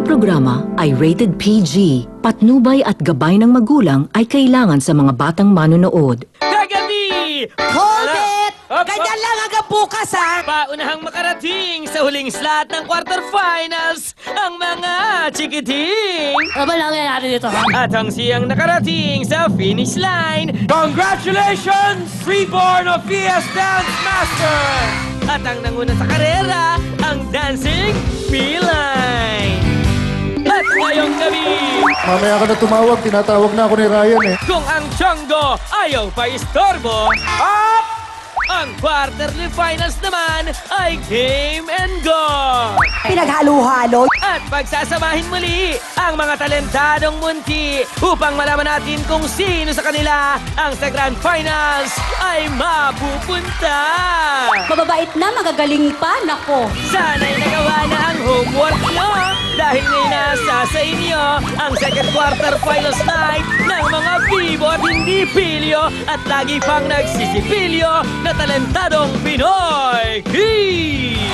programa ay rated PG. Patnubay at gabay ng magulang ay kailangan sa mga batang manonood. Kagabi! Hold it! Ganyan lang hanggang bukas, ha? Paunahang makarating sa huling slot ng quarterfinals ang mga chikiting! Ano ba nangyayari dito, ha? At ang siyang nakarating sa finish line. Congratulations, Reborn of VS Dance Master! At ang nanguna sa karera, ang Dancing P-Line. At ngayong gabi, Mamaya ka na tumawag, tinatawag na ako ni Ryan eh. kung ang Chongo ayaw pa istorbo, Up! ang quarterly finals naman ay Game and Go! Pinaghalo-halo. At pagsasamahin muli ang mga talentadong munti upang malaman natin kung sino sa kanila ang sa Grand Finals ay mapupunta. Mababait na, magagaling pa, nako. Sana'y nagawa na ang homework nyo dahil ngayon nasa sa inyo ang second quarter finals night ng mga bibo at hindi pilyo at lagi pang nagsisipilyo na talentadong Pinoy Kids!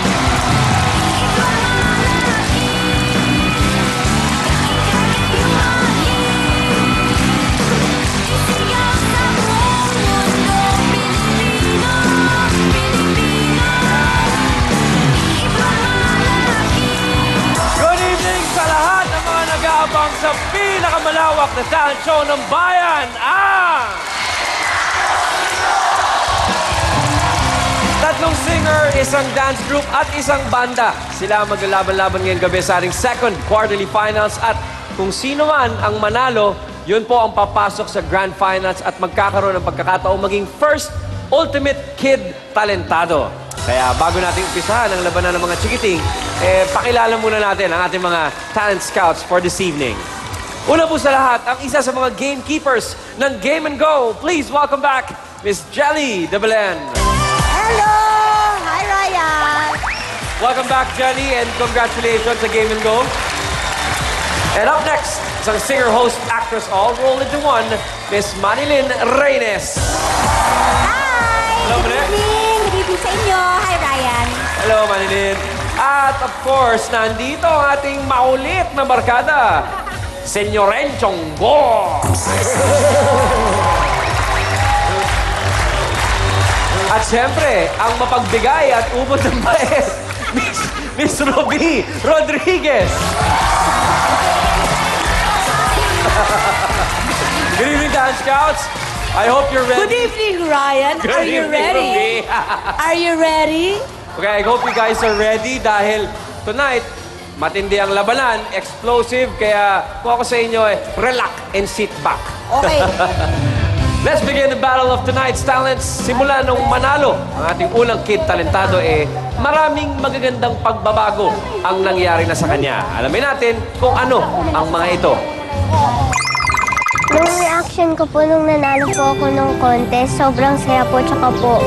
Good evening sa lahat ng mga nag-aabang sa pinakamalawak na talent show ng bayan, ang... Tatlong singer, isang dance group at isang banda. Sila ang maglalaban-laban ngayong gabi sa ating second quarterly finals at kung sino man ang manalo, yun po ang papasok sa grand finals at magkakaroon ng pagkakataong maging first ultimate kid talentado. Kaya bago natin umpisahan ang labanan ng mga chikiting, pakilala muna natin ang ating mga talent scouts for this evening. Una po sa lahat, ang isa sa mga gamekeepers ng Game and Go. Please welcome back, Miss Jelly de Belen. Hello! Hi, Ryan! Welcome back, Jelly, and congratulations sa Game and Go. And up next, isang singer, host, actress, all rolled into one, Miss Manilyn Reynes. Hi! Hello, Good Mane. evening! Good evening sa inyo! Hi, Ryan! Hello, Manilyn. At of course, nandito ang ating maulit na barkada, Senyoren Chongo. At siyempre, ang mapagbigay at ubod ng bait, Miss Ruby Rodriguez. Good evening, Dance Scouts. I hope you're ready. Good evening, Ryan! Good Are you evening, ready? Ruby. Are you ready? Okay, I hope you guys are ready dahil tonight, matindi ang labanan, explosive, kaya kung ako sa inyo, relax and sit back. Okay. Let's begin the battle of tonight's talents. Simula nung manalo ang ating unang kid talentado, maraming magagandang pagbabago ang nangyari na sa kanya. Alamin natin kung ano ang mga ito. Nung reaction ko po nung nanalo po ako ng contest, sobrang saya po, tsaka po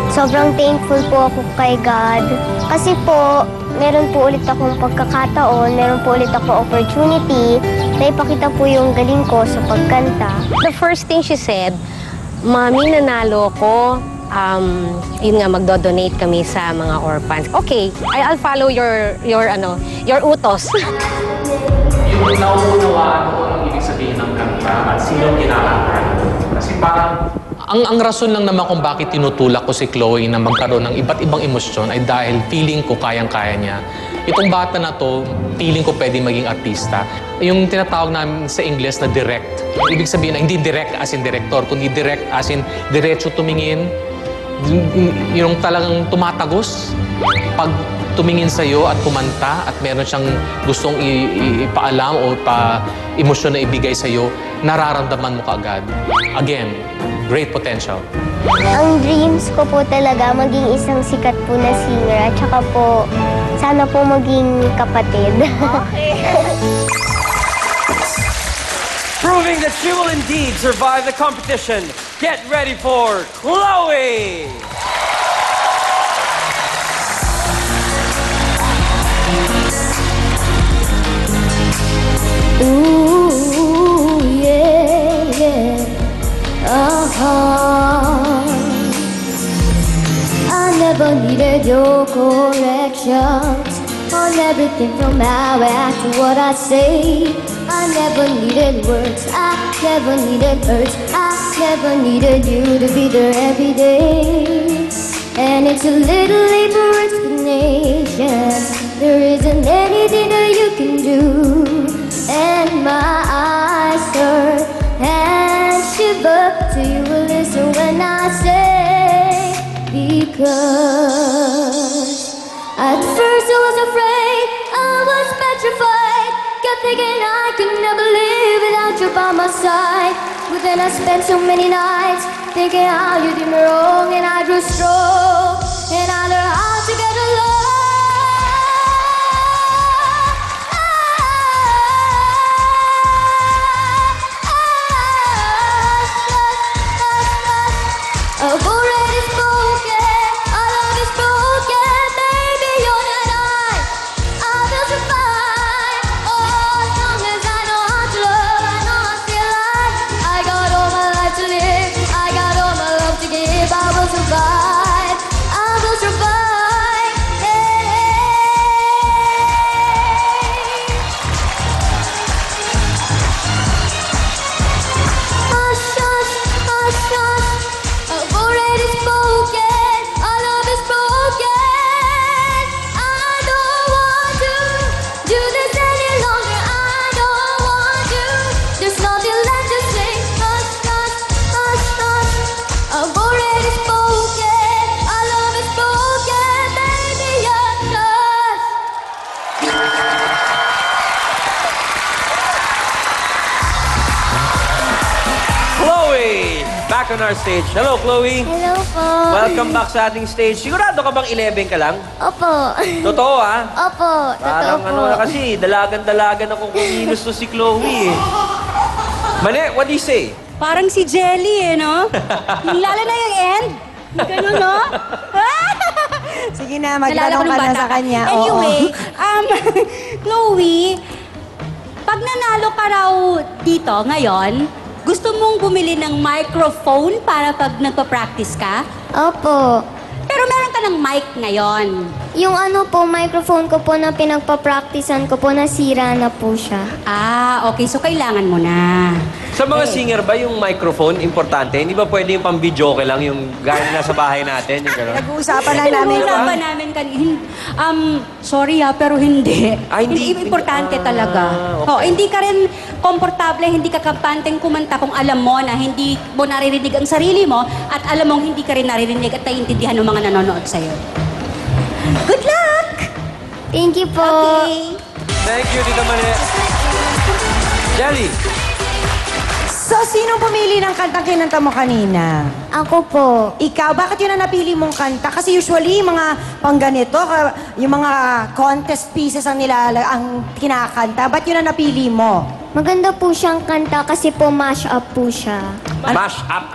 sobrang thankful po ako kay God. Kasi po, meron po ulit akong pagkakataon, meron po ulit ako opportunity na ipakita po yung galing ko sa pagkanta. The first thing she said, Mami, nanalo ko. Yun nga, magdo-donate kami sa mga orphans. Okay, I'll follow your utos. Yung nauunawaan ko ang ibig sabihin ng kanta at sino kinakanta. Kasi parang ang rason lang naman kung bakit tinutulak ko si Chloe na magkaroon ng iba't ibang emosyon ay dahil feeling ko kayang-kaya niya. Itong bata na to, feeling ko pwede maging artista. Yung tinatawag namin sa English na direct. Ibig sabihin na hindi direct as in director, kundi direct as in diretso tumingin, yung talagang tumatagos. Pag tumingin sa'yo at kumanta at meron siyang gustong ipaalam o emosyon na ibigay sa'yo, nararamdaman mo kaagad. Again, great potential. Ang dreams ko po talaga maging isang sikat po na singer at saka po sana po maging kapatid. Proving that she will indeed survive the competition. Get ready for Chloe! Ooh, yeah, yeah. I never needed your corrections or I'm everything from how I act to what I say. I never needed words, I never needed words, I never needed you to be there every day. And it's a little late for explanation. There isn't anything that you can do. And my eyes hurt and shiver. Do you listen when I say? Because at first I was afraid, I was petrified. Kept thinking I could never live without you by my side. But then I spent so many nights thinking how you did me wrong, and I grew strong, and I learned how to get along. I've already spoken, our love is broken, baby, you're the night. I will survive, oh, as long as I know how to love, I know I feel alive. I got all my life to live, I got all my love to give, I will survive, I will survive, hey. Hush, hush, hush, hush. I've already spoken, our love is broken. I don't want to do this any longer. I don't want to. There's nothing left to say. Hush, hush, hush, hush. I've already spoken, our love is broken. Baby, you're just. Chloe! Back on our stage. Hello, Chloe. Hello po. Welcome back sa ating stage. Sigurado ka bang 11 ka lang? Opo. Totoo, ha? Opo, totoo Parang po. ano na kasi, dalagan-dalagan akong kumilos to si Chloe. Mane, what do you say? Parang si Jelly, no? Lalo na yung end. Ganun, no? Sige na, Nalala ko magtanong nung ka na bata sa ka. kanya. Anyway, Oo. Chloe, pag nanalo ka raw dito ngayon, gusto mong bumili ng microphone para pag nagpa-practice ka? Opo. Pero meron ka ng mic ngayon. Yung ano po, microphone ko po na pinagpa-practicean ko po, nasira na po siya. Ah, okay. So, kailangan mo na. Sa mga singer ba yung microphone importante? Hindi ba pwede yung pang-videoke lang, yung gaya na sa bahay natin? Yung gano'n? Nag-uusapan lang namin. Pinag-uusapan namin kanina. Sorry pero hindi. Ah, hindi- Importante talaga. okay. Oh, hindi ka rin komportable, hindi ka kampanteng kumanta kung alam mo na hindi mo naririnig ang sarili mo at alam mong hindi ka rin naririnig at naiintindihan ng mga nanonood sa'yo. Good luck! Thank you po. Okay. Thank you, Tita Mane. Jelly, So, sino pumili ng kantang kinanta mo kanina? Ako po. Ikaw, bakit yun ang napili mong kanta? Kasi usually, yung mga pangganito, yung mga contest pieces ang ang kinakanta. Ba't yun ang napili mo? Maganda po siyang kanta kasi po mash up po siya. mash up.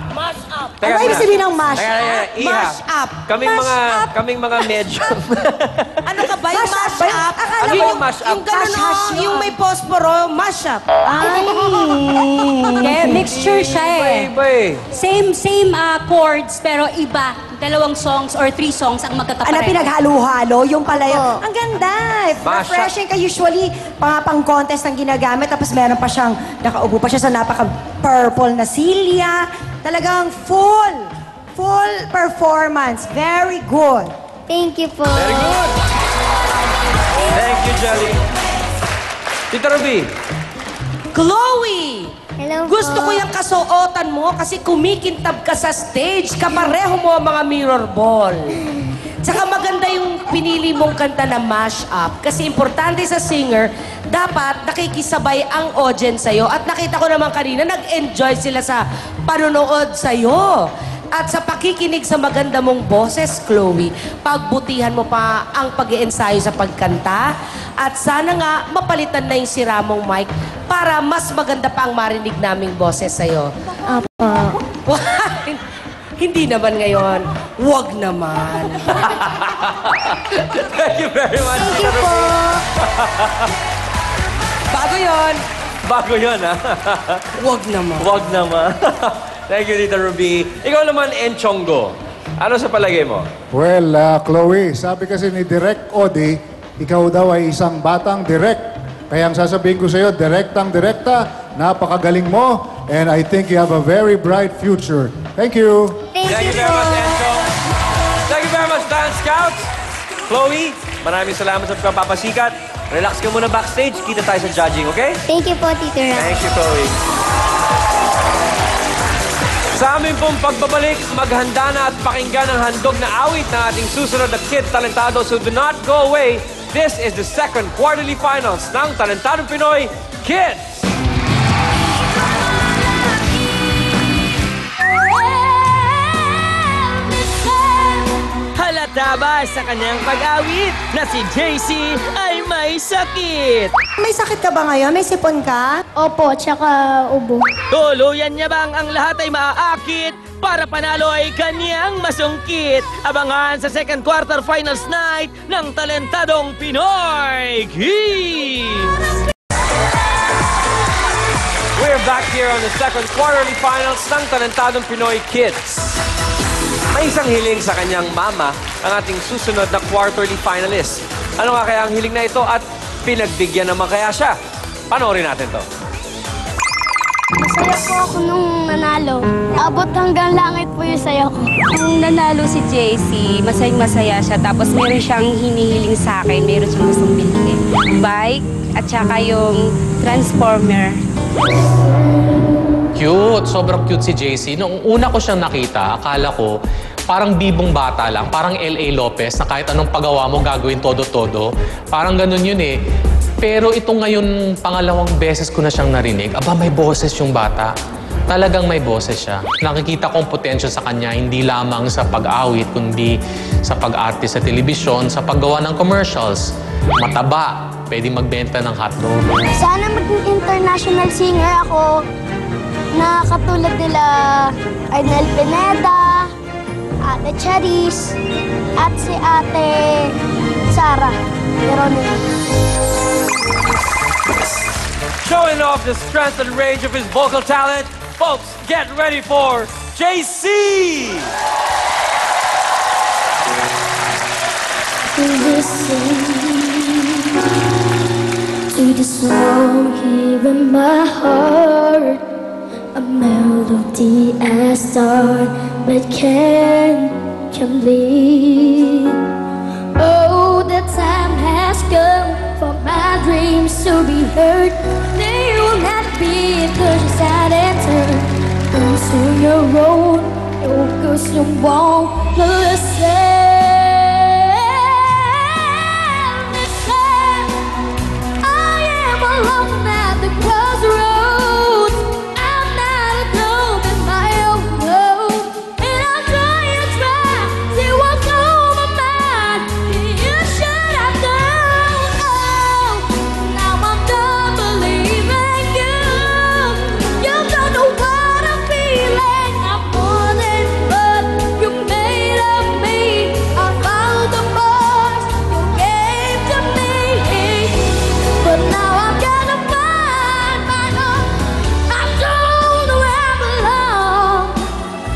Ano ibig sabihin ng mash Teka, up? Iha. Mash up. Kaming mga medyo. Ano ka ba? Yung mash up? Akala Ano ko yung mash up? Yung gano'n, yung may posporo, mash up. Ay. Yeah, mixture siya eh. Iba eh. Same chords pero iba. 2 songs or 3 songs ang magkakapareho. Ano, pinaghalo-halo, yung pala yun. Oo. Ang ganda. Masha. Refreshing ka usually, pang-contest ang ginagamit, tapos meron pa siyang, nakaupo pa siya sa napaka-purple na silya. Talagang full performance. Very good. Thank you po. Very good. Thank you, Jelly. Tita Ruby, Chloe! Hello Gusto po. ko yung kasuotan mo kasi kumikintab ka sa stage. Kapareho mo ang mga mirror ball. Tsaka maganda yung pinili mong kanta na mash up. Kasi importante sa singer, dapat nakikisabay ang audience sa'yo. At nakita ko naman kanina, nag-enjoy sila sa panonood sa'yo. At sa pakikinig sa maganda mong boses, Chloe, pagbutihan mo pa ang pag-iensayo sa pagkanta. At sana nga, mapalitan na yung sira mong mic para mas maganda pa ang marinig naming boses sa'yo. Apo. Hindi naman ngayon. Huwag naman. thank you very much, Thank Tita you po. Ruby. Bago yon. Bago yun, ha? Huwag naman. Wag naman. Thank you, Tita Ruby. Ikaw naman, Enchongo. Ano sa palagay mo? Well, Chloe, sabi kasi ni Direk Odi, ikaw daw ay isang batang direct. Kaya ang sasabihin ko sa iyo, direktang-direkta, napakagaling mo, and I think you have a very bright future. Thank you. Thank Thank you you very po. much, Enzo. Thank you very much, Dance Scouts. Chloe, maraming salamat sa pagpapasikat. Relax ka muna backstage. Kita tayo sa judging, okay? Thank you po, Tito Ram. Thank you, Chloe. Sa amin pong pagbabalik, maghanda na at pakinggan ang handog na awit ng ating susunod na Kid Talentado. So do not go away. This is the second quarterly finals ng Talentadong Pinoy Kids. Halata ba sa kanyang pag-awit na si JC ay may sakit? May sakit ka ba ngayon? May sipon ka? Opo, tsaka ubo. Tuluyan niya bang ang lahat ay maaakit para panalo ay kanyang masungkit? Abangan sa second quarter finals night ng Talentadong Pinoy Kids! We're back here on the second quarterly finals ng Talentadong Pinoy Kids. May isang hiling sa kanyang mama ang ating susunod na quarterly finalist. Ano nga kaya ang hiling na ito at pinagbigyan naman kaya siya? Panoorin natin to. Masaya po ako nung nanalo. Abot hanggang langit po yung saya ko. Nung nanalo si JC, masayang-masaya siya. Tapos meron siyang hinihiling sa akin. Meron siyang gustong bilhin. Bike at saka yung transformer. Cute. Sobrang cute si JC. Nung una ko siyang nakita, akala ko parang bibong bata lang. Parang L.A. Lopez na kahit anong pagawa mo gagawin todo-todo. Parang ganun yun eh. Pero ito ngayon, pangalawang beses ko na siyang narinig. Aba, may boses yung bata. Talagang may boses siya. Nakikita kong potential sa kanya, hindi lamang sa pag-awit, kundi sa pag-arte sa telebisyon, sa paggawa ng commercials. Mataba, pwede magbenta ng hotdog. Sana maging international singer ako na katulad nila Arnel Pineda, Ate Charis, at si Ate Sara Geronimo. Showing off the strength and range of his vocal talent, folks, get ready for JC! Listen to the song here in my heart, a melody I start but can't complete. Oh, the time has come for my dreams to be heard. They will not be pushed aside and turned. And soon your road, cause you won't listen. Alone at the crossroads, I'm not alone in my own road, and I'll try see what's on my mind. You should have known. Oh, now I'm done believing you. You don't know what I'm feeling. I'm more than what you made of me. I found the most you gave to me, but now I'm gonna find my own. I don't know where I belong,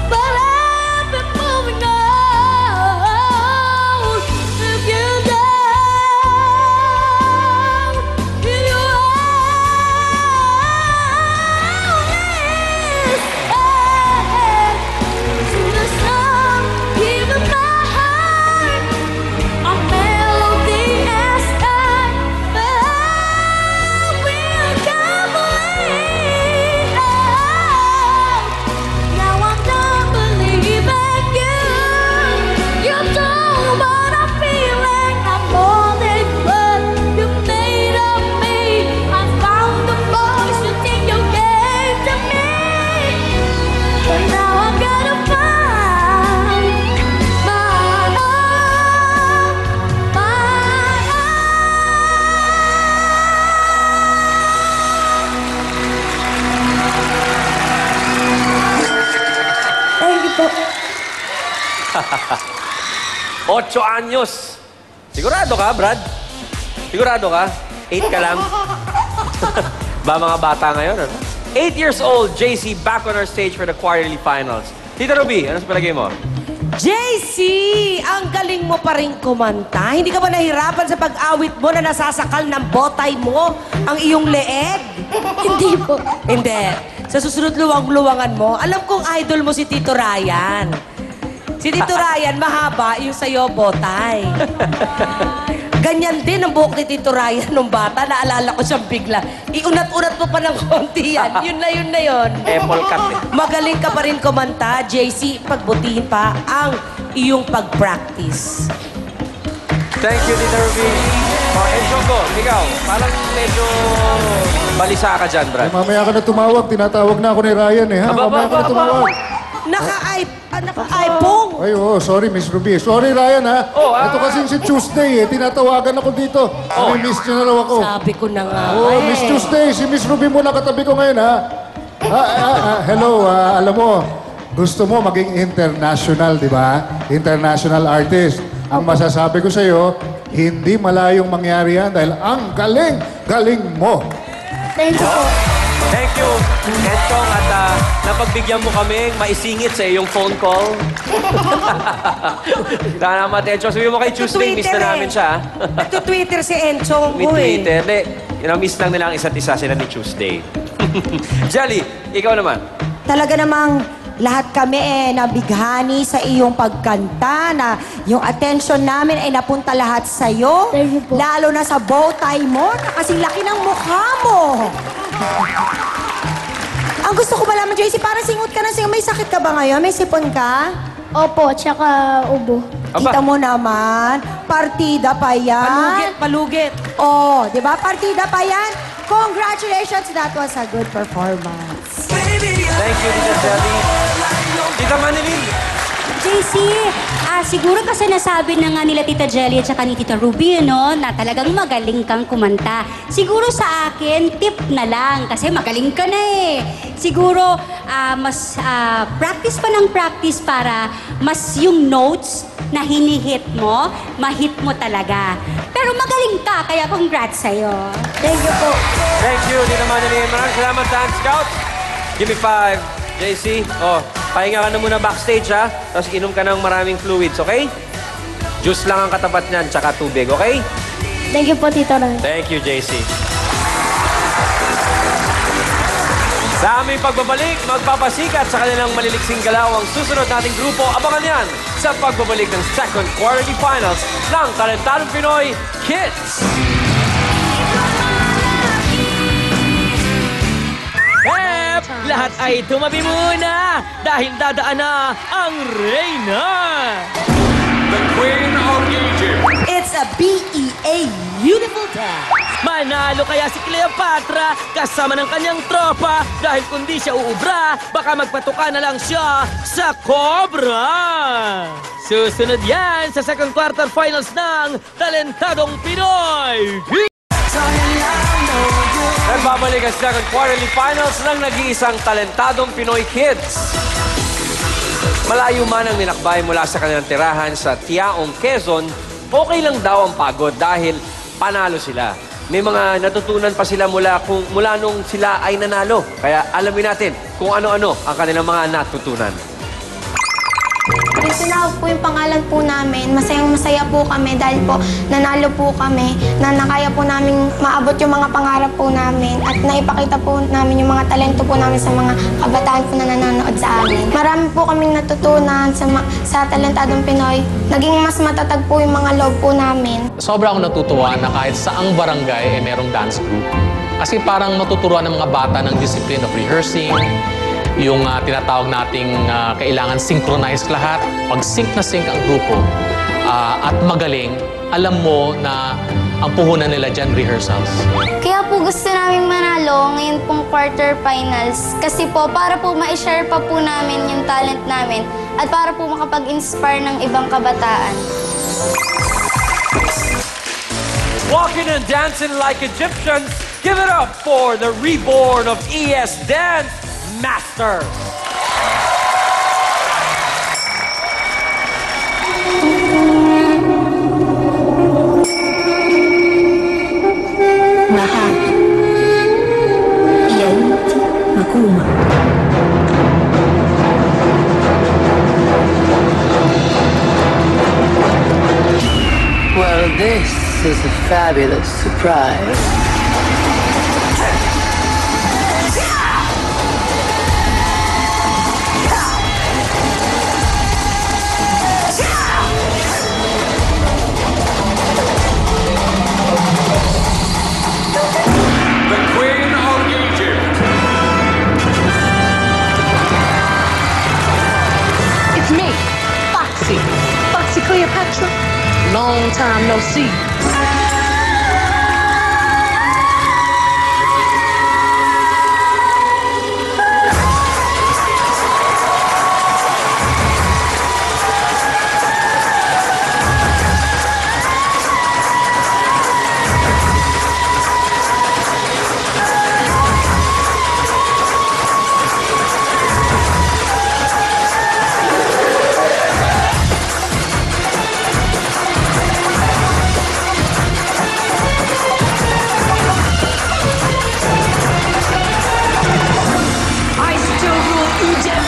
but I've been moving on. If you down, if you to the song, give it my heart, a melody as I will come believe. Now I'm done believing you. You know what I'm feeling. I'm more than what you made of me. I found the voice you think you gave to me, but now I'm gonna find my own, Thank you po. 8 anyos. Sigurado ka, Brad? Sigurado ka? 8 ka lang? Ba mga bata ngayon, ano? 8 years old, JC back on our stage for the quarterly finals. Tita Ruby, ano sa palagay mo? JC, ang galing mo pa rin kumanta. Hindi ka ba nahirapan sa pag-awit mo na nasasakal ng botay mo ang iyong leeg? Hindi po. Hindi. Sa susunod luwang-luwangan mo, alam kong idol mo si Tito Ryan. Si Tito Ryan, mahaba, yung sa'yo, botay. Ganyan din ang buhok ni Tito Ryan nung bata. Naalala ko siyang bigla. Iunat-unat mo pa ng konti yan. Yun na yun. Apple cut eh. Magaling ka pa rin kumanta, JC. Pagbutihin pa ang iyong pag-practice. Thank you, Tita Ruby. Choco, ikaw, parang medyo balisa ka dyan, Brad. Mamaya ka na tumawag. Tinatawag na ako ni Ryan eh. Ha? Mamaya ka na tumawag. Naka-iPhone. Ay, sorry, Miss Ruby. Sorry, Ryan, ha? Ito kasi si Tuesday, eh. Tinatawagan ako dito. Miss niyo na raw ako. Sabi ko na nga. Miss Tuesday. Si Miss Ruby muna katabi ko ngayon, ha? Hello, alam mo, gusto mo maging international, di ba? International artist. Ang masasabi ko sa'yo, hindi malayong mangyari yan dahil ang galing mo. Thank you po. Thank you, Enchong, at napagbigyan mo kami maisingit sa iyong phone call. Salamat, Enchong. Sabi mo kay Tuesday, miss na namin siya. Nagtutwitter si Enchong May ko eh. Twitter. Miss lang nila ang isa't isa sila ni Tuesday. Jelly, ikaw naman. Talaga namang lahat kami nabighani sa iyong pagkanta na yung attention namin ay napunta lahat sa iyo. Thank you po. Lalo na sa bow tie mo, na kasing laki ng mukha mo. Ang gusto ko malaman, JC, parang singot ka na singot. May sakit ka ba ngayon? May sipon ka? Opo, tsaka ubo. Kita mo naman, partida pa yan. Palugit. Oh, di ba? Partida pa yan. Congratulations, that was a good performance. Thank you, Tita Jelly. Tita Manilin. JC, siguro kasi nasabi na nga nila Tita Jelly at saka ni Tita Ruby, no, na talagang magaling kang kumanta. Siguro sa akin, tip na lang kasi magaling ka na eh. Siguro, mas practice pa ng practice para mas yung notes na hinihit mo, mahit mo talaga. Pero magaling ka, kaya congrats sa'yo. Thank you po. Thank you, Tita Manilin. Maraming salamat, Dance Scout. Give me 5. JC, pahinga ka na muna backstage, ha? Tapos inom ka ng maraming fluids, okay? Juice lang ang katapat niyan, tsaka tubig, okay? Thank you po, Tito Ran. Thank you, JC. Sa aming pagbabalik, magpapasikat sa kanilang maliliksing galaw ang susunod nating grupo. Abangan yan sa pagbabalik ng second quarterly finals ng Talentadong Pinoy Kids. Lahat ay tumabi muna dahil dadaan na ang Reyna. The Queen of Egypt. It's a BEA beautiful dance. Manalo kaya si Cleopatra kasama ng kanyang tropa dahil kung di siya uubra, baka magpatuka na lang siya sa Cobra. Susunod yan sa second quarter finals ng Talentadong Pinoy. Nagbabalik ang second quarterly finals ng nag-iisang Talentadong Pinoy Kids. Malayo man ang ninakbay mula sa kanilang tirahan sa Tiaong, Quezon, okay lang daw ang pagod dahil panalo sila. May mga natutunan pa sila mula nung sila ay nanalo. Kaya alamin natin kung ano-ano ang kanilang mga natutunan. Tinawag po yung pangalan po namin. Masayang-masaya po kami dahil po nanalo po kami, na nakaya po namin maabot yung mga pangarap po namin at naipakita po namin yung mga talento po namin sa mga kabataan po na nanonood sa amin. Marami po kaming natutunan sa Talentadong Pinoy. Naging mas matatag po yung mga loob po namin. Sobra akong natutuwa na kahit saang barangay merong dance group. Kasi parang matuturuan ng mga bata ng discipline of rehearsing, yung tinatawag nating kailangan synchronize lahat. Pag sync na sync ang grupo at magaling, alam mo na ang puhunan nila dyan, rehearsals. Kaya po gusto namin manalo ngayon pong quarter finals. Kasi po, para po ma-share pa po namin yung talent namin at para po makapag-inspire ng ibang kabataan. Walking and dancing like Egyptians, give it up for the reborn of ES Dance Masters. Lahat. Iyan, Makuma. This is a fabulous surprise. The Queen of Egypt. It's me, Foxy. Foxy Cleopatra. Long time no see. I still rule Egypt.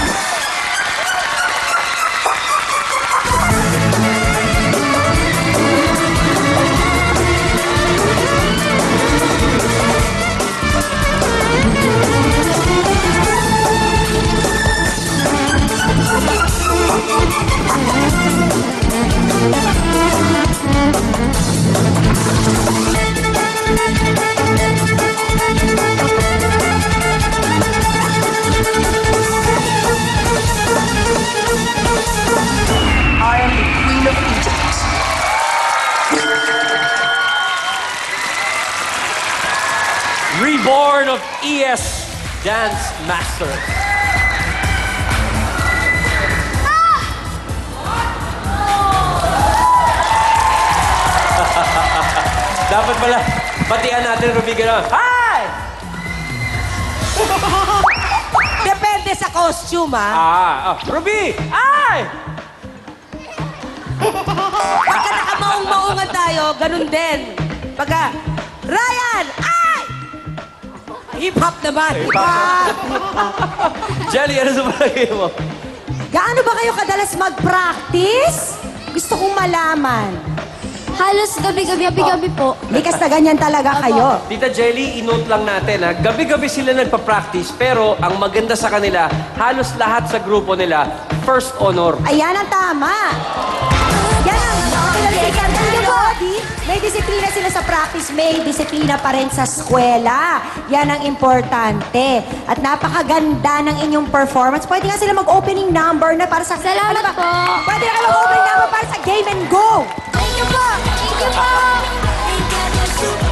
I am the Queen of Egypt. Reborn of ES Dance Masters. Dapat pala, batian natin, Ruby, gano'n. Hi! Depende sa costume, ha? Ruby! Hi! Pagka nakamaong-maungan tayo, ganun din. Pagka, Ryan! Ay! Hip-hop naman. Hip-hop. Jelly, ano sa palagay mo? Gaano ba kayo kadalas mag-practice? Gusto kong malaman. Halos gabi-gabi po. Likas na ganyan talaga kayo. Tita Jelly, inote lang natin, ha? Gabi-gabi sila nagpa-practice, pero ang maganda sa kanila, halos lahat sa grupo nila, first honor. Ayan ang tama. Yan ang may disiplina sila sa practice, may disiplina pa rin sa eskwela. Yan ang importante. At napakaganda ng inyong performance. Pwede nga sila mag-opening number na para sa... Salamat po. Pwede na kayo mag-opening number para sa Game and Go. Thank you po. Thank you po.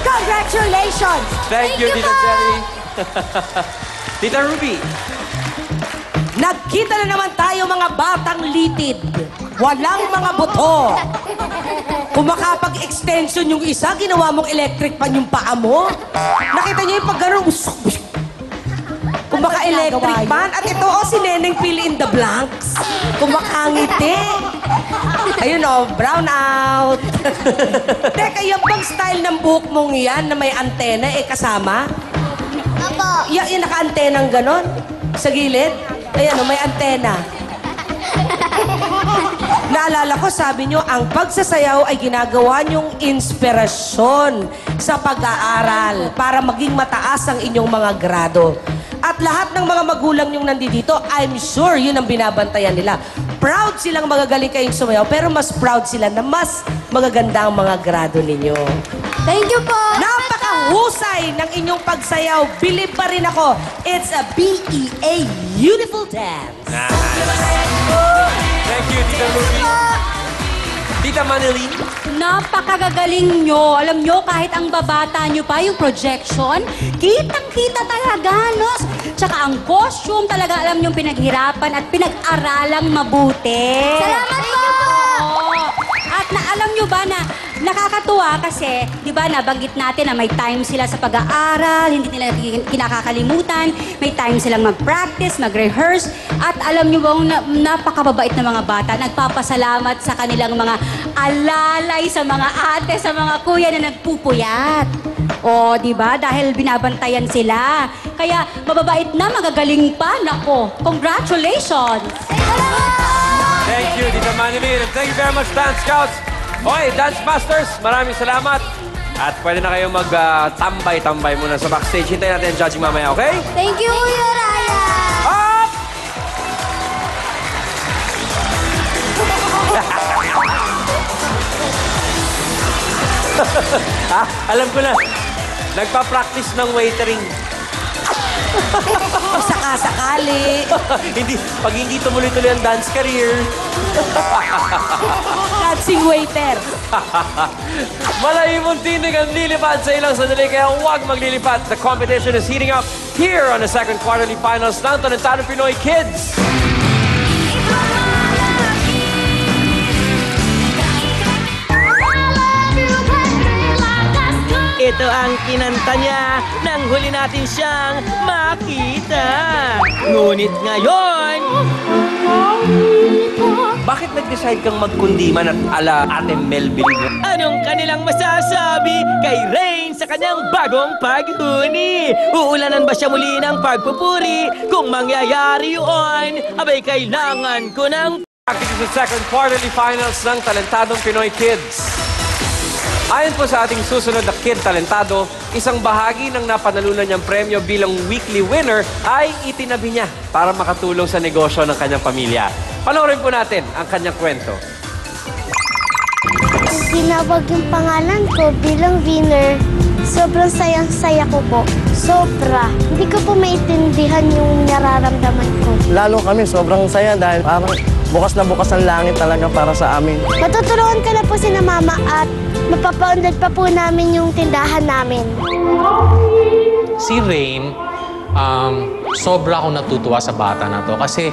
Congratulations! Thank you, Tita Jelly. Tita Ruby. Nagkita na naman tayo mga batang litid. Walang mga buto. Kung makapag-extension yung isa, ginawa mong electric pan yung paa mo. Nakita niyo yung pag gano'n, kung maka-electric pan. At ito, si Neneng Pili in the Blanks. Kung makangiti. Ayun brown out. Teka, yung bang style ng buhok mong yan na may antena, kasama? Opo. Yung naka-antenang gano'n, sa gilid. Ayan, may antena. Naalala ko, sabi nyo, ang pagsasayaw ay ginagawa nyong inspirasyon sa pag-aaral para maging mataas ang inyong mga grado. At lahat ng mga magulang nyong nandito, I'm sure yun ang binabantayan nila. Proud silang magagaling kayong sumayaw, pero mas proud sila na mas magaganda ang mga grado ninyo. Thank you po. Napakahusay ng inyong pagsayaw. Believe pa rin ako, it's a BEA beautiful dance. Thank you, Tita Ruby. Tita Manilyn. Napakagagaling nyo. Alam nyo, kahit ang babata nyo pa, yung projection, kitang-kita talaga, no? Tsaka ang costume talaga, alam nyo, pinaghirapan at pinag-aralang mabuti. Salamat po. At alam nyo ba na nakakatuwa kasi, di ba, nabanggit natin na may time sila sa pag-aaral, hindi nila kinakakalimutan, may time silang mag-practice, mag-rehearse, at alam nyo bang napakababait na mga bata, nagpapasalamat sa kanilang mga alalay, sa mga ate, sa mga kuya na nagpupuyat. O, di ba? Dahil binabantayan sila. Kaya, mababait na, magagaling pa. Nako, congratulations! Thank you, Tita Manilyn. And thank you very much, Dance Scouts. Okay, Dance Masters, maraming salamat. At pwede na kayo mag-tambay-tambay muna sa backstage. Hintayin natin ang judging mamaya, okay? Thank you, Kuya Ryan! Up! Alam ko na. Nagpa-practice ng waitering. O saka-sakali. Pag hindi tumuloy-tuloy ang dance career. Dancing waiter. Malayimong tinig ang lilipad sa ilang sandali, kaya huwag maglilipad. The competition is heating up here on the second quarterly finals ng Talentadong Pinoy Kids. Ito ang kinanta niya nang huli natin siyang makita. Ngunit ngayon... Bakit nag-decide kang magkundiman at ala Ate Melvin? Anong kanilang masasabi kay Rain sa kanyang bagong paghuni? Uulanan ba siya muli ng pagpupuri? Kung mangyayari yun, abay kailangan ko ng... Practice sa second quarterly finals ng Talentadong Pinoy Kids. Ayon po sa ating susunod na Kid Talentado, isang bahagi ng napanalunan niyang premyo bilang weekly winner ay itinabi niya para makatulong sa negosyo ng kanyang pamilya. Panoorin po natin ang kanyang kwento. Tinawag yung pangalan ko bilang winner. Sobrang sayang-saya ko po. Sobra. Hindi ko po maintindihan yung nararamdaman ko. Lalo kami, sobrang saya dahil parang bukas na bukas ang langit talaga para sa amin. Matuturuan ko na po si na mama at mapapaunlad pa po namin yung tindahan namin. Si Rain, sobra akong natutuwa sa bata na to kasi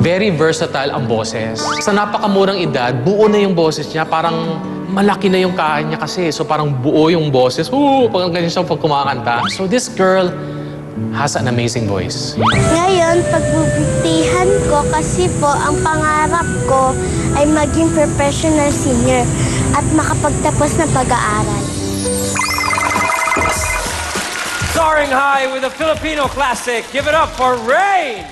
very versatile ang boses. Sa napakamurang edad, buo na yung boses niya. Parang malaki na yung kahan niya kasi. So parang buo yung boses. Pag ganyan siya pag kumakanta. So this girl has an amazing voice. Ngayon, pagbubutihan ko kasi po ang pangarap ko ay maging professional singer at makapagtapos ng pag-aaral. Soaring high with a Filipino classic. Give it up for Rain!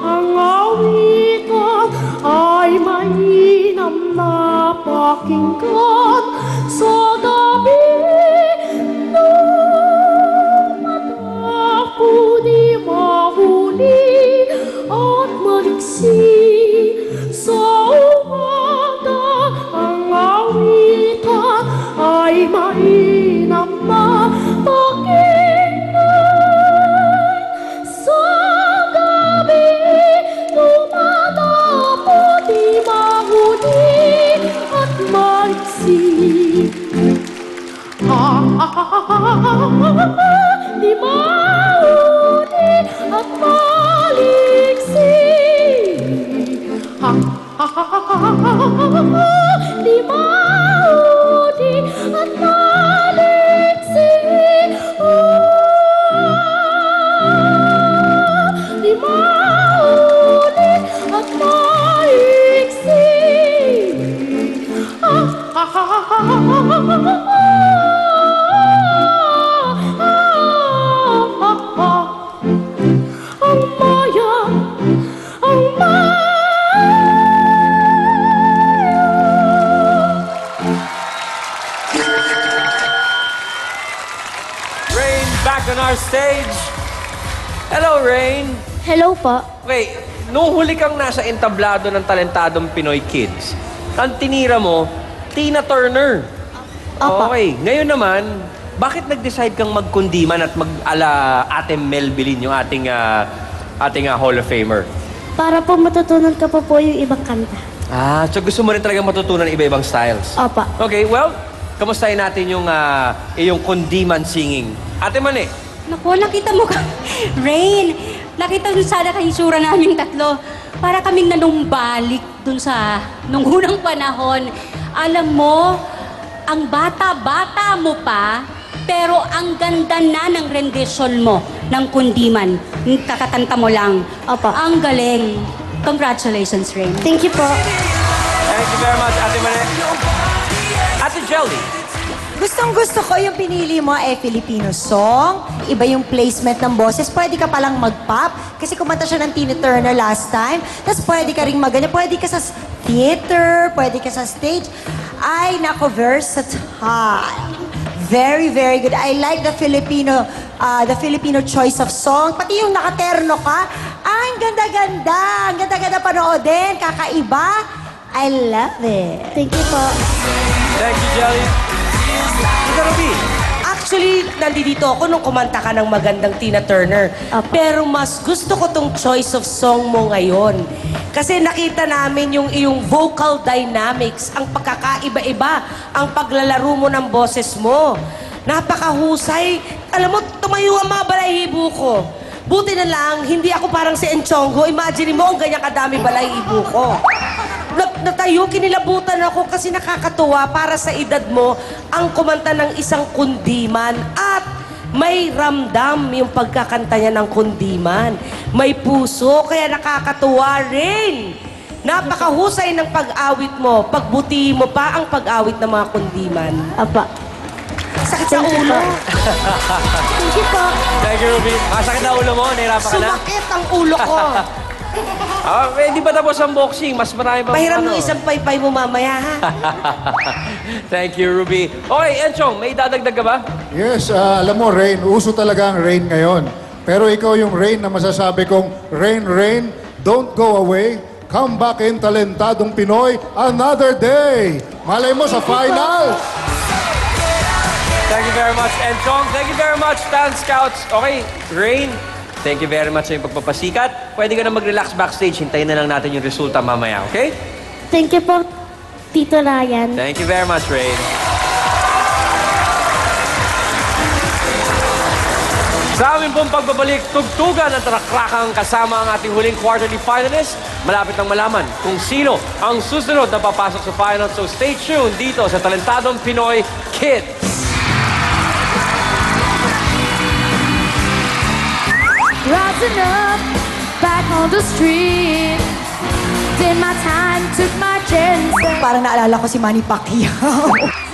Ang awitan ay mainam na pakinggan sa gabi na mata ko di mahuli at maliksi sa umaga. Ang awitan ay mainam na pakinggan sa gabi. Tumatapo di mahuli at maliksi. Di mahuli at maliksi. Di mahuli at maliksi. Di mahuli at maliksi. Ang maya, ang Rain back on our stage. Hello, Rain. Hello po. Okay, nung huli kang nasa entablado ng Talentadong Pinoy Kids, ang tinira mo, Tina Turner. Opo. Okay, ngayon naman, bakit nag-decide kang magkundiman at mag-ala Ate Melvin, yung ating Hall of Famer? Para po matutunan ka po yung ibang kanta. Ah, so gusto mo rin talaga matutunan iba-ibang styles? Opo. Okay, well, kamustahin natin yung iyong kundiman singing. Ate Mane. Naku, nakita mo ka. Rain, nakita mo sana kayo sura naming tatlo. Para kaming nanumbalik dun sa nung unang panahon. Alam mo, ang bata-bata mo pa, pero ang ganda na ng rendition mo ng kundiman. Kakakanta mo lang. Opo. Ang galing. Congratulations, Rain. Thank you po. Thank you very much, Ate Mane. Ate Jelly, Gustong-gusto ko yung pinili mo Filipino song. Iba yung placement ng boses. Pwede ka palang mag-pop. Kasi kumanta siya ng Tina Turner last time. Tapos pwede ka ring maganda. Pwede ka sa theater. Pwede ka sa stage. Ay, nako, versatile. Very, very good. I like the Filipino choice of song. Pati yung nakaterno ka. Ang ganda-ganda. Ang ganda-ganda panoodin. Kakaiba. I love it. Thank you po. Thank you, Jelly. Tita Ruby. Actually, nandito ako nung kumanta ka ng magandang Tina Turner. Pero mas gusto ko tong choice of song mo ngayon. Kasi nakita namin yung iyong vocal dynamics, ang pagkakaiba-iba, ang paglalaro mo ng boses mo. Napakahusay. Alam mo, tumayo ang mga balahibo ko. Buti na lang, hindi ako parang si Enchongo. Imagine mo, ang ganyan kadami balahibo ko. Natayo, kinilabutan ako kasi nakakatuwa para sa edad mo ang kumanta ng isang kundiman at may ramdam yung pagkakanta niya ng kundiman. May puso, kaya nakakatuwa rin. Napakahusay ng pag-awit mo. Pagbuti mo pa ang pag-awit ng mga kundiman. Apa. Sakit sa ulo. Thank you po. Thank you, Ruby. Masakit na ulo mo? Nahirapan ka na? Sumakit ang ulo ko. Di ba tapos ang boxing? Mas marami pa. Pahiram ng isang paypay mo mamaya, ha? Thank you, Ruby. Okay, Enchong, may dadagdag ka ba? Yes, alam mo, Rain, uso talaga ang Rain ngayon. Pero ikaw yung Rain na masasabi kong, Rain, Rain, don't go away. Come back in Talentadong Pinoy another day. Malay mo sa finals. Thank you very much, Enchong. Thank you very much, Fan Scouts. Okay, Rain, thank you very much sa iyong pagpapasikat. Pwede ka na mag-relax backstage. Hintayin na lang natin yung resulta mamaya, okay? Thank you po, Tito Ryan. Thank you very much, Rain. Sa amin pong pagbabalik, tugtugan at trakrakang kasama ang ating huling quarterly finalist. Malapit nang malaman kung sino ang susunod na papasok sa final. So stay tuned dito sa Talentadong Pinoy Kids. Rising up, back on the street. Did my time, took my chances. Parang naalala ko si Manny Pacquiao.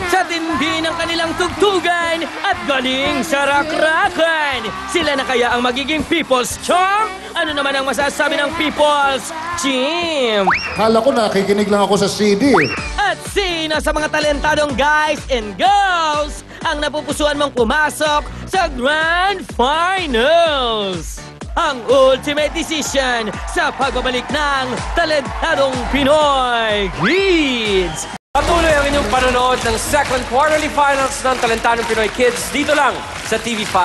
Sa tindi ng kanilang tugtugan at galing sa rakrakan. Sila na kaya ang magiging People's Champ? Ano naman ang masasabi ng People's Champ? Kala ko nakikinig lang ako sa CD. At sino sa mga talentadong guys and girls ang napupusuan mong pumasok sa Grand Finals? Ang ultimate decision sa pagbabalik ng Talentadong Pinoy Kids. Patuloy ang inyong panonood ng second quarterly finals ng Talentadong Pinoy Kids dito lang sa TV5.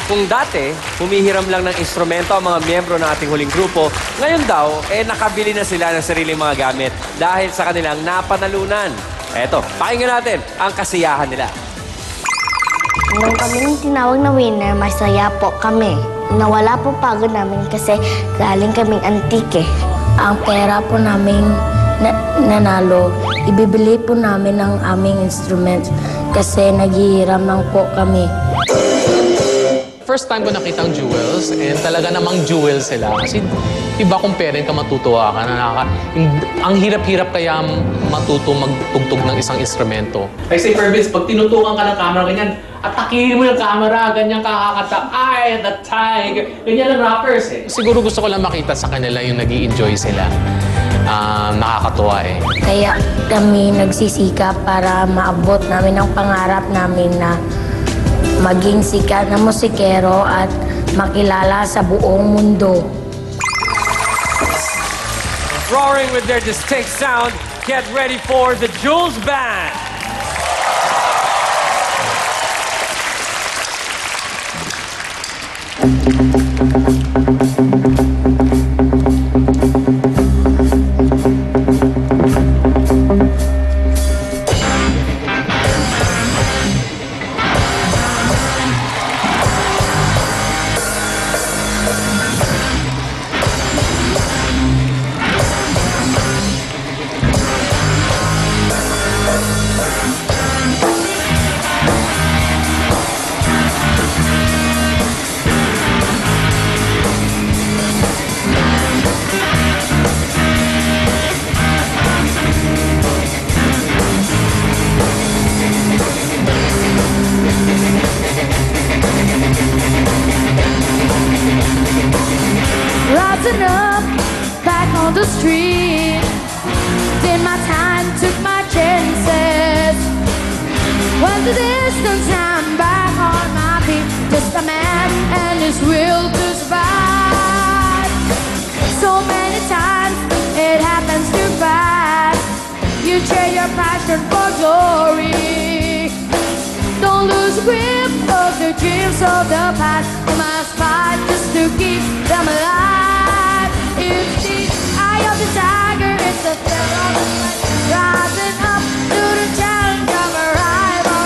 Kung dati, humihiram lang ng instrumento ang mga miyembro ng ating huling grupo, ngayon daw, nakabili na sila ng sariling mga gamit dahil sa kanilang napanalunan. Eto, pakinggan natin ang kasiyahan nila. Nung kami yung tinawag na winner, masaya po kami. Nawala po pagod namin kasi galing kaming antike. Ang pera po namin nanalo, ibibili po namin ang aming instruments kasi naghihiram lang po kami. First time ko nakita ang jewels, and talaga namang jewels sila. Kasi iba kung parent ka, matutuwa ka. Ang hirap-hirap kaya matuto magtugtog ng isang instrumento. Like say, Pervis, pag tinutukan ka ng camera ganyan, atakihin mo yung camera, ganyan kakakata, ay, the tiger. Ganyan ang rappers eh. Siguro gusto ko lang makita sa kanila yung nag-i-enjoy sila. Nakakatuwa eh. Kaya kami nagsisikap para maabot namin ang pangarap namin na maging sikat na musikero at makilala sa buong mundo. Roaring with their distinct sound, get ready for the Jules Band. this time back on my feet. Just a man and his will to survive. So many times it happens too fast. You trade your passion for glory. Don't lose grip of the dreams of the past. You must fight just to keep them alive. It's the eye of the tiger, it's the fear of the fight, rising up to the challenge of a rival.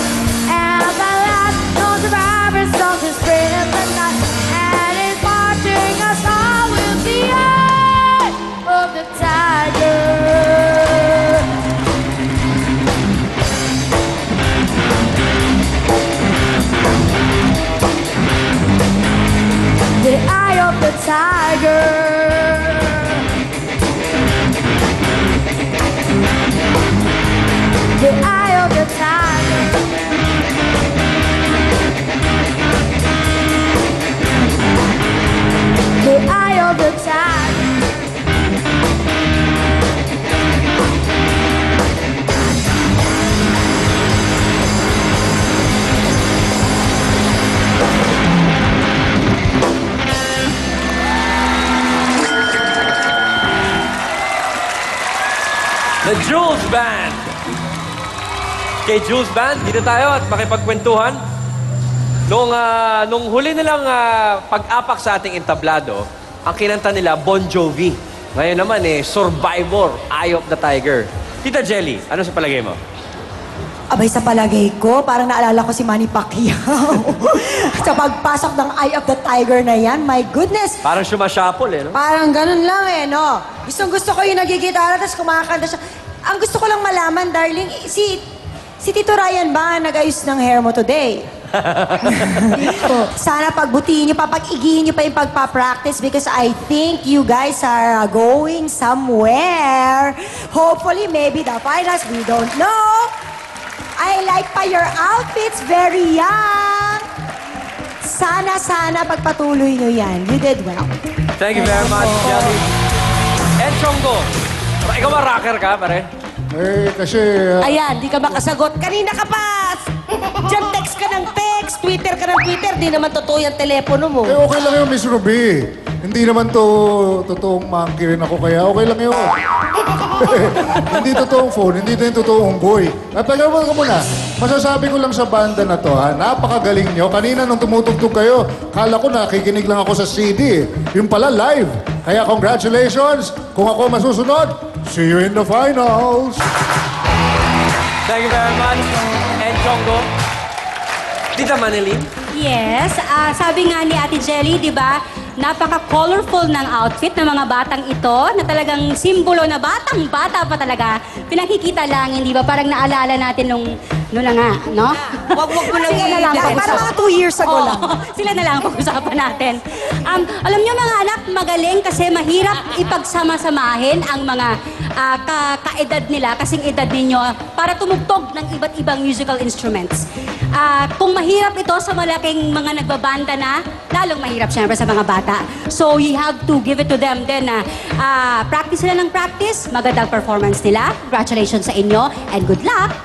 And at the last, no survivors, don't just spread in the night. And it's marching us all with the eye of the tiger. The eye of the tiger. The eye of the tiger. The eye of the tiger. The Jules Band. Kay Jules Band, dito tayo at makipagkwentuhan. Nung huli nilang pag-apak sa ating entablado, ang kinanta nila, Bon Jovi. Ngayon naman Survivor, Eye of the Tiger. Tita Jelly, ano sa palagay mo? Abay, sa palagay ko, parang naalala ko si Manny Pacquiao. Sa pagpasok ng Eye of the Tiger na yan, my goodness. Parang sumasyapol no? Parang ganun lang no? Gusto ko yung nagigitara, tapos kumakanta siya. Ang gusto ko lang malaman, darling, si Tito Ryan ba nag-ayos ng hair mo today? Sana pagbutihin niyo pa, pag-igihin niyo pa yung pagpa-practice because I think you guys are going somewhere. Hopefully, maybe the finals, we don't know. I like pa your outfits, very young. Sana pagpatuloy niyo yan. You did well. Thank you very much, Jelly. And Chongo, ikaw ba rocker ka, pare? Kasi... Ayan, di ka makasagot. Kanina ka pa! Diyan text ka ng text, Twitter ka ng Twitter. Di naman totoo yung telepono mo. Okay lang yun, Miss Ruby. Hindi naman totoong monkey rin ako, kaya okay lang yun. Hindi totoong phone, hindi din totoong boy. Tagal mo ka muna. Masasabi ko lang sa banda na to, napakagaling nyo. Kanina nung tumutugtog kayo, kala ko nakikinig lang ako sa CD. Yung pala live. Kaya congratulations. Kung ako masusunod, see you in the finals. Thank you very much. And Chongo, Tita Manilyn? Yes, sabi nga ni Ate Jelly, di ba, napaka-colorful ng outfit ng mga batang ito na talagang simbolo na batang-bata pa talaga. Pinakikita lang, hindi ba? Parang naalala natin nung na nga, no? Wag mo lang Parang mga 2 years ago lang. Sila na lang pag-usapan natin. Alam niyo mga anak, magaling kasi mahirap ipagsama-samahin ang mga kaedad nila, kasing edad ninyo, para tumugtog ng iba't ibang musical instruments. Kung mahirap ito sa malaking mga nagbabanda na, lalong mahirap siyempre sa mga bata. So you have to give it to them then na practice sila ng practice, magandang performance nila. Congratulations sa inyo and good luck!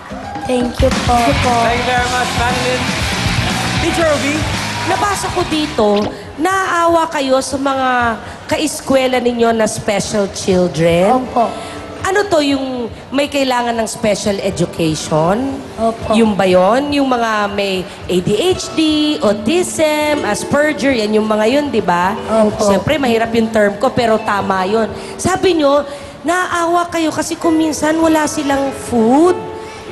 Thank you po. Thank you very much, Manilyn. Teacher Ruby? Nabasa ko dito, naawa kayo sa mga kaeskwela ninyo na special children. Opo. Ano to yung may kailangan ng special education? Opo. Yung ba yun? Yung mga may ADHD, autism, Asperger, yan yung mga yun, di ba? Opo. Siyempre, mahirap yung term ko, pero tama yun. Sabi nyo, naawa kayo kasi kung minsan wala silang food,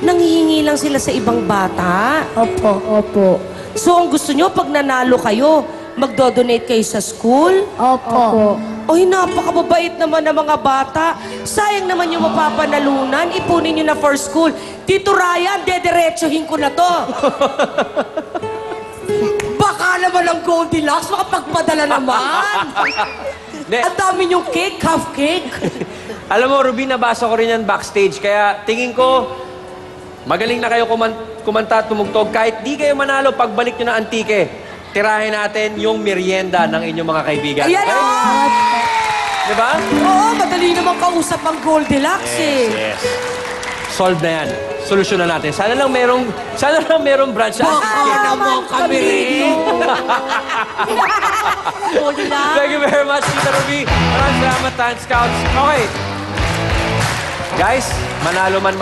nanghihingi lang sila sa ibang bata. Opo. So, ang gusto nyo, pag nanalo kayo, magdo-donate kayo sa school? Opo. Oy, napakababait naman ng mga bata. Sayang naman yung mapapanalunan. Ipunin nyo na for school. Tito Ryan, dederechohin ko na to. Baka naman ang Goldilocks, makapagpadala naman. Ang dami yung cake, half cake. Alam mo, Ruby, nabasa ko rin yan backstage. Kaya tingin ko, magaling na kayo kumanta at tumugtog. Kahit di kayo manalo, pagbalik nyo na antike, tirahin natin yung merienda ng inyong mga kaibigan. Ayan okay? o! Diba? Oo, madali naman kausap ang Goldilocks eh. Yes. solve na yan. Solusyonan natin. Sana lang merong branch sa naman kami rin. Thank you very much, Tita Ruby. Maraming salamat, Talent Scouts. Okay. Guys, manalo man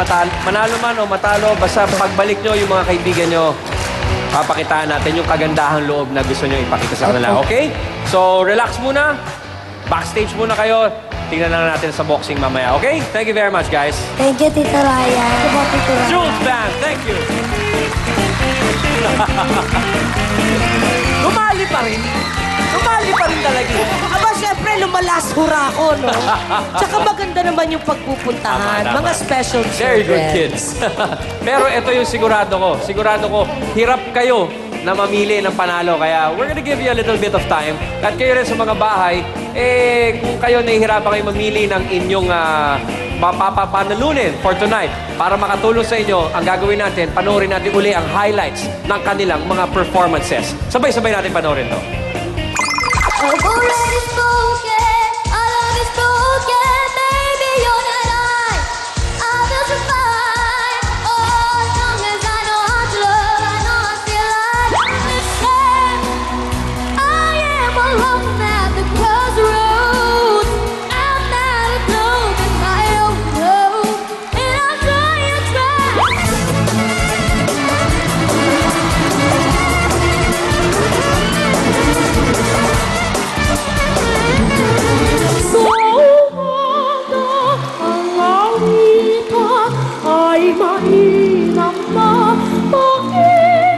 o matalo, basta pagbalik nyo yung mga kaibigan nyo, papakitaan natin yung kagandahang loob na gusto nyo ipakita sa kanila. Okay? So, relax muna. Backstage muna kayo. Tingnan na natin sa boxing mamaya. Okay? Thank you very much, guys. Thank you, Tito Ryan. Jules Band, thank you. Lumali pa rin. Lumali pa rin talaga. Aba, syempre, lumalas hura ako, no? Tsaka maganda naman yung pagpupuntahan. Tama. Mga special children. Very good kids. Pero ito yung sigurado ko. Sigurado ko, hirap kayo na mamili ng panalo. Kaya we're gonna give you a little bit of time. At kayo rin sa mga bahay, kung kayo nahihirapan kayo mamili ng inyong mapapanalunin for tonight, para makatulong sa inyo, ang gagawin natin, panoorin natin uli ang highlights ng kanilang mga performances. Sabay-sabay natin panoorin to. I've already spoken, our love is broken, maybe you're not right, I will survive, oh, as long as I know how to love, I know I feel like listen, I am alone at the crossroads, I'm not alone in my own road, and I'll try and try. Ay mainam na pakinggan.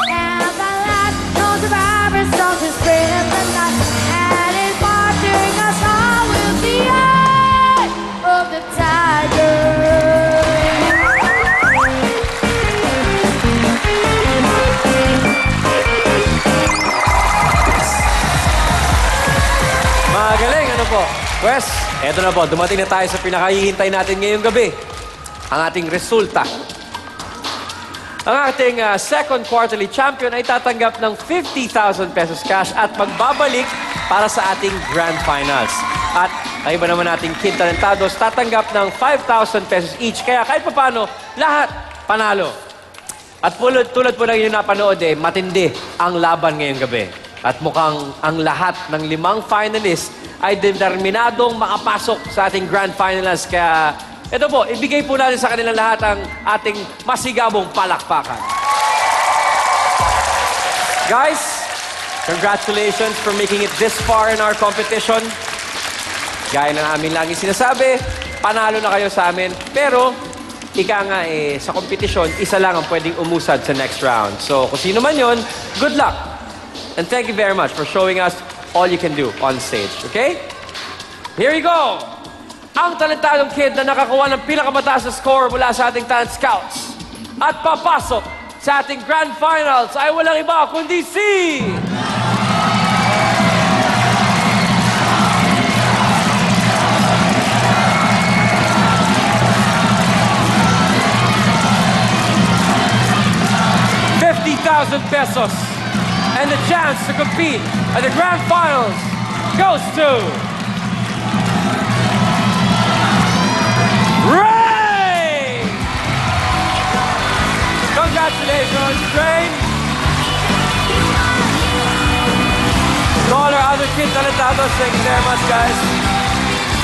And the last no survivors of the spring of the night, and it's marching us all with the eye of the tiger. Magaling, ano po? Pues, eto na po, dumating na tayo sa pinakahihintay natin ngayong gabi. Ang ating resulta. Ang ating second quarterly champion ay tatanggap ng 50,000 pesos cash at magbabalik para sa ating grand finals. At ang iba naman nating Kid Talentados tatanggap ng 5,000 pesos each. Kaya kahit paano, lahat panalo. At tulad po lang yung napanood, matindi ang laban ngayong gabi. At mukhang ang lahat ng 5 finalists ay determinadong makapasok sa ating grand finals. Kaya ito po, ibigay po natin sa kanilang lahat ang ating masigabong palakpakan. Guys, congratulations for making it this far in our competition. Gaya ng amin lagi sinasabi, panalo na kayo sa amin. Pero, ika nga sa kompetisyon, isa lang ang pwedeng umusad sa next round. So, kung sino man yon, good luck. And thank you very much for showing us all you can do on stage, okay? Here we go! Ang talentadong kid na nakakuha ng pinakamataas na score mula sa ating Talent Scouts at papasok sa ating Grand Finals ay walang iba kundi si... $50,000 and the chance to compete at the Grand Finals goes to... Ray! Congratulations, Ray! To all our other Kid Talentados, thank you very much, guys.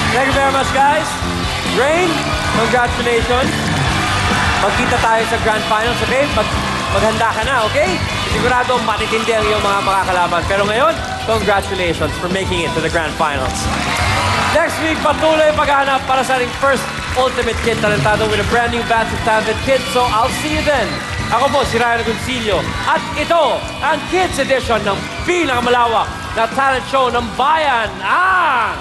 Thank you very much, guys. Rain, congratulations. Magkita tayo sa Grand Finals, okay? Maghanda ka na, okay? Sigurado matitindi ang iyong mga makakalaban. Pero ngayon, congratulations for making it to the Grand Finals. Next week, patuloy paghahanap para sa ating first Ultimate Kid Talentado with a brand new batch of talented kids. So, I'll see you then. Ako po, si Ryan Agoncillo. At ito, ang Kids Edition ng pinakamalawak na talent show ng bayan, ang